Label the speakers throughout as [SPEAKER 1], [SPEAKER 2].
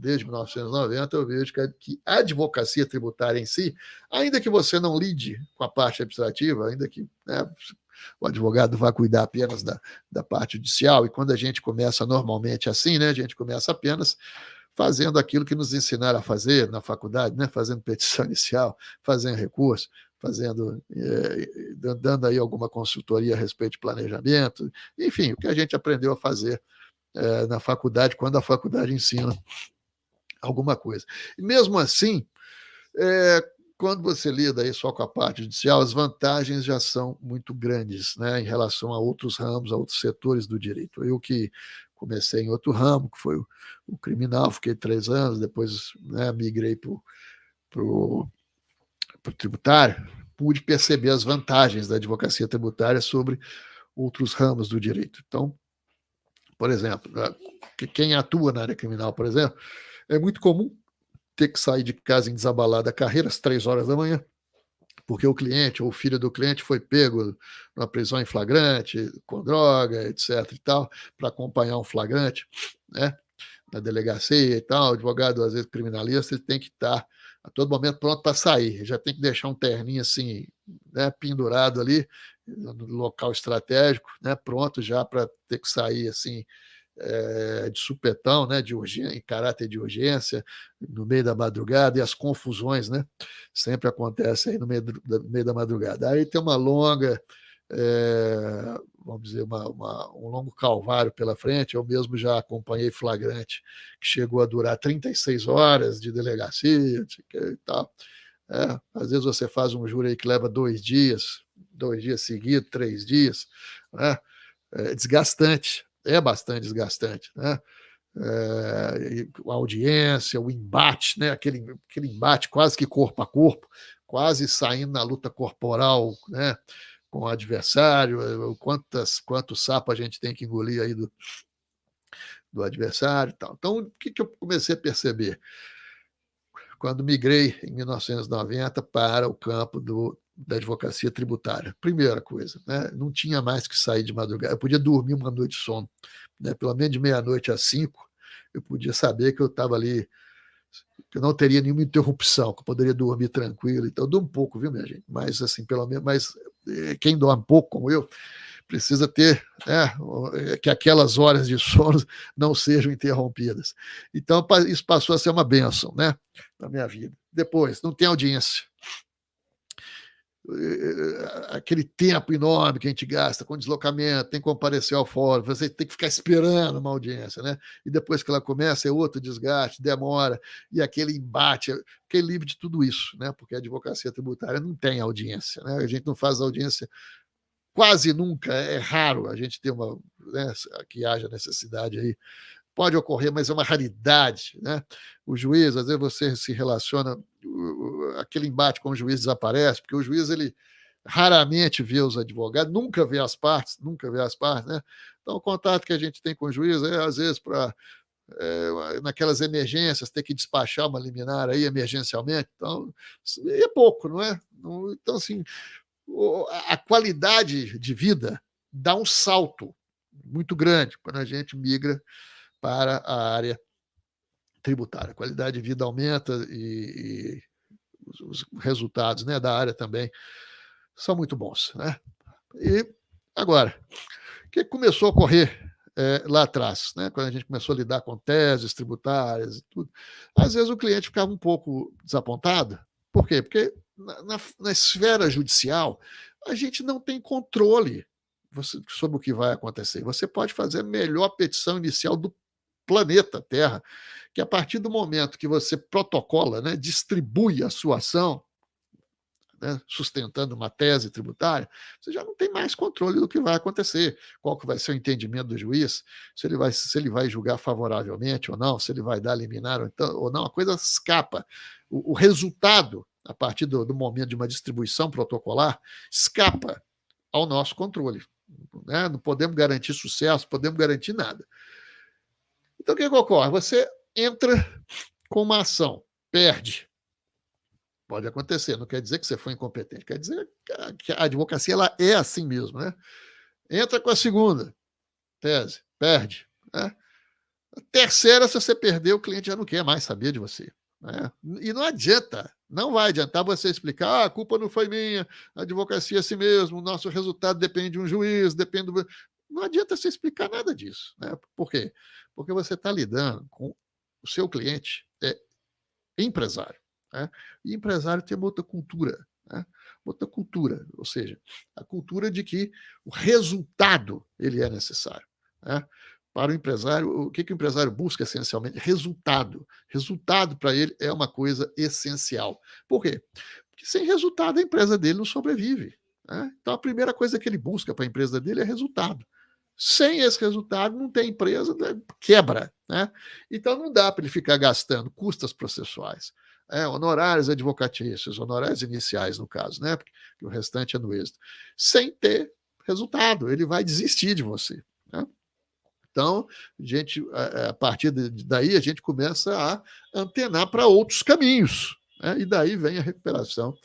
[SPEAKER 1] desde 1990, eu vejo que a advocacia tributária em si, ainda que você não lide com a parte administrativa, ainda que, né, o advogado vá cuidar apenas da parte judicial, e quando a gente começa normalmente assim, né, a gente começa apenas fazendo aquilo que nos ensinaram a fazer na faculdade, né, fazendo petição inicial, fazendo recurso, dando aí alguma consultoria a respeito de planejamento, enfim, o que a gente aprendeu a fazer na faculdade, quando a faculdade ensina alguma coisa. E mesmo assim, quando você lida aí só com a parte judicial, as vantagens já são muito grandes, né, em relação a outros ramos, a outros setores do direito. Eu que comecei em outro ramo, que foi o criminal, fiquei 3 anos, depois, né, migrei para o tributário, pude perceber as vantagens da advocacia tributária sobre outros ramos do direito. Então, por exemplo, quem atua na área criminal, por exemplo, é muito comum ter que sair de casa em desabalada carreira às 3 horas da manhã, porque o cliente ou o filho do cliente foi pego numa prisão em flagrante, com droga, etc. e tal, para acompanhar um flagrante, né, na delegacia e tal. O advogado, às vezes, criminalista, ele tem que estar a todo momento pronto para sair. Ele já tem que deixar um terninho assim, né, pendurado ali no local estratégico, né, pronto já para ter que sair assim, de supetão, né, de urgência, em caráter de urgência, no meio da madrugada, e as confusões, né, sempre acontecem aí no meio da madrugada. Aí tem uma longa, vamos dizer, um longo calvário pela frente. Eu mesmo já acompanhei flagrante que chegou a durar 36 horas de delegacia e tal. Às vezes você faz um júri aí que leva 2 dias seguidos, 3 dias, né? É desgastante, é bastante desgastante, né? A audiência, o embate, né? Aquele embate quase que corpo a corpo, quase saindo na luta corporal, né, com o adversário, quanto sapo a gente tem que engolir aí do adversário e tal. Então, o que eu comecei a perceber? Quando migrei em 1990 para o campo da advocacia tributária. Primeira coisa, né, não tinha mais que sair de madrugada. Eu podia dormir uma noite de sono, né, pelo menos de meia-noite às 5, eu podia saber que eu estava ali, que eu não teria nenhuma interrupção, que eu poderia dormir tranquilo. Então, eu durmo um pouco, viu, minha gente? Mas, assim, pelo menos, quem dorme pouco, como eu, precisa ter, né, que aquelas horas de sono não sejam interrompidas. Então, isso passou a ser uma bênção, né, na minha vida. Depois, não tem audiência. Aquele tempo enorme que a gente gasta com deslocamento, tem que comparecer ao fórum, você tem que ficar esperando uma audiência, né? E depois que ela começa, é outro desgaste, demora, e aquele embate, fiquei livre de tudo isso, né? Porque a advocacia tributária não tem audiência, né? A gente não faz audiência quase nunca, é raro a gente ter uma, né, que haja necessidade aí. Pode ocorrer, mas é uma raridade, né? O juiz, às vezes você se relaciona, aquele embate com o juiz desaparece, porque o juiz, ele raramente vê os advogados, nunca vê as partes, né? Então, o contato que a gente tem com o juiz é, às vezes, para naquelas emergências, ter que despachar uma liminar aí emergencialmente, então, é pouco, não é? Então, assim, a qualidade de vida dá um salto muito grande quando a gente migra para a área tributária. A qualidade de vida aumenta e os resultados, né, da área também são muito bons, né? E agora, o que começou a ocorrer lá atrás, né, quando a gente começou a lidar com teses tributárias e tudo? Às vezes o cliente ficava um pouco desapontado. Por quê? Porque na esfera judicial a gente não tem controle sobre o que vai acontecer. Você pode fazer a melhor petição inicial do planeta Terra, que a partir do momento que você protocola, né, distribui a sua ação, né, sustentando uma tese tributária, você já não tem mais controle do que vai acontecer, qual que vai ser o entendimento do juiz, se ele vai julgar favoravelmente ou não, se ele vai dar liminar ou não, a coisa escapa. O resultado, a partir do momento de uma distribuição protocolar, escapa ao nosso controle. Né? Não podemos garantir sucesso, podemos garantir nada. Então, o que ocorre? Você entra com uma ação, perde. Pode acontecer, não quer dizer que você foi incompetente, quer dizer que a advocacia ela é assim mesmo, né? Entra com a segunda tese, perde, né? Terceira, se você perder, o cliente já não quer mais saber de você. Né? E não adianta, não vai adiantar você explicar, a culpa não foi minha, a advocacia é assim mesmo, o nosso resultado depende de um juiz, depende do... Não adianta você explicar nada disso. Né? Por quê? Porque você está lidando com o seu cliente, empresário. Né? E empresário tem uma outra cultura. Né? Outra cultura, ou seja, a cultura de que o resultado ele é necessário. Né? Para o empresário, o que o empresário busca essencialmente? Resultado. Resultado para ele é uma coisa essencial. Por quê? Porque sem resultado a empresa dele não sobrevive. Né? Então a primeira coisa que ele busca para a empresa dele é resultado. Sem esse resultado, não tem empresa, quebra. Né? Então, não dá para ele ficar gastando custas processuais, honorários advocatícios, honorários iniciais, no caso, né? Porque o restante é no êxito, sem ter resultado. Ele vai desistir de você. Né? Então, a partir daí, a gente começa a antenar para outros caminhos. Né? E daí vem a recuperação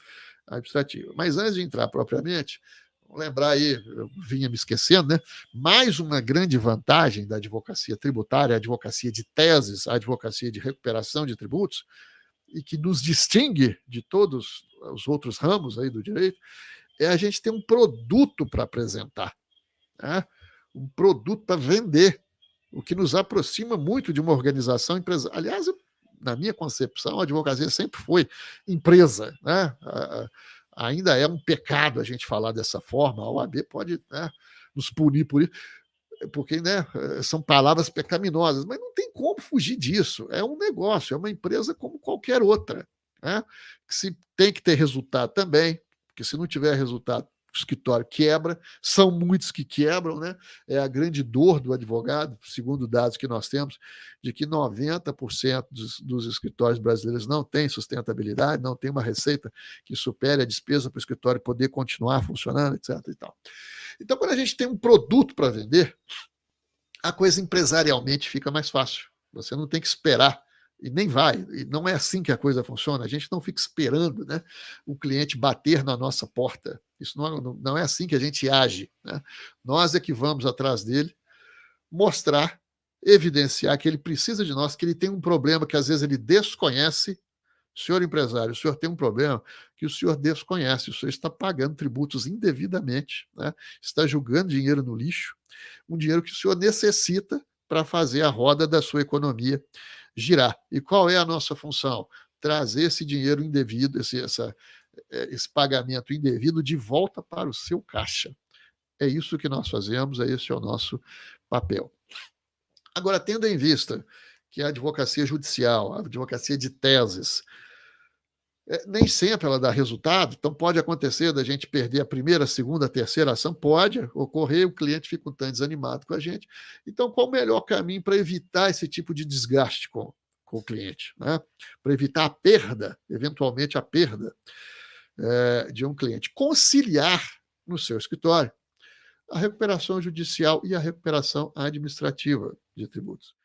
[SPEAKER 1] administrativa. Mas antes de entrar propriamente, vamos lembrar aí, eu vinha me esquecendo, né? Mais uma grande vantagem da advocacia tributária, a advocacia de teses, a advocacia de recuperação de tributos, e que nos distingue de todos os outros ramos aí do direito, é a gente ter um produto para apresentar, né? Um produto para vender, o que nos aproxima muito de uma organização empresarial. Aliás, na minha concepção, a advocacia sempre foi empresa, né? Ainda é um pecado a gente falar dessa forma, a OAB pode, né, nos punir por isso, porque, né, são palavras pecaminosas, mas não tem como fugir disso. É um negócio, é uma empresa como qualquer outra. Né? Que se tem que ter resultado também, porque se não tiver resultado, o escritório quebra, são muitos que quebram, né? É a grande dor do advogado, segundo dados que nós temos, de que 90% dos escritórios brasileiros não têm sustentabilidade, não tem uma receita que supere a despesa para o escritório poder continuar funcionando, etc. E tal. Então, quando a gente tem um produto para vender, a coisa empresarialmente fica mais fácil. Você não tem que esperar, e nem vai, e não é assim que a coisa funciona. A gente não fica esperando, né, o cliente bater na nossa porta. Isso não é assim que a gente age. Né? Nós é que vamos atrás dele, mostrar, evidenciar que ele precisa de nós, que ele tem um problema que às vezes ele desconhece. Senhor empresário, o senhor tem um problema que o senhor desconhece, o senhor está pagando tributos indevidamente, né? Está jogando dinheiro no lixo, um dinheiro que o senhor necessita para fazer a roda da sua economia girar. E qual é a nossa função? Trazer esse dinheiro indevido, esse pagamento indevido de volta para o seu caixa. É isso que nós fazemos, esse é o nosso papel. Agora, tendo em vista que a advocacia judicial, a advocacia de teses, nem sempre ela dá resultado, então pode acontecer da gente perder a primeira, a segunda, a terceira ação, pode ocorrer, o cliente fica um tanto desanimado com a gente. Então, qual o melhor caminho para evitar esse tipo de desgaste com o cliente? Né? Para evitar a perda, eventualmente a perda de um cliente. Conciliar no seu escritório a recuperação judicial e a recuperação administrativa de tributos.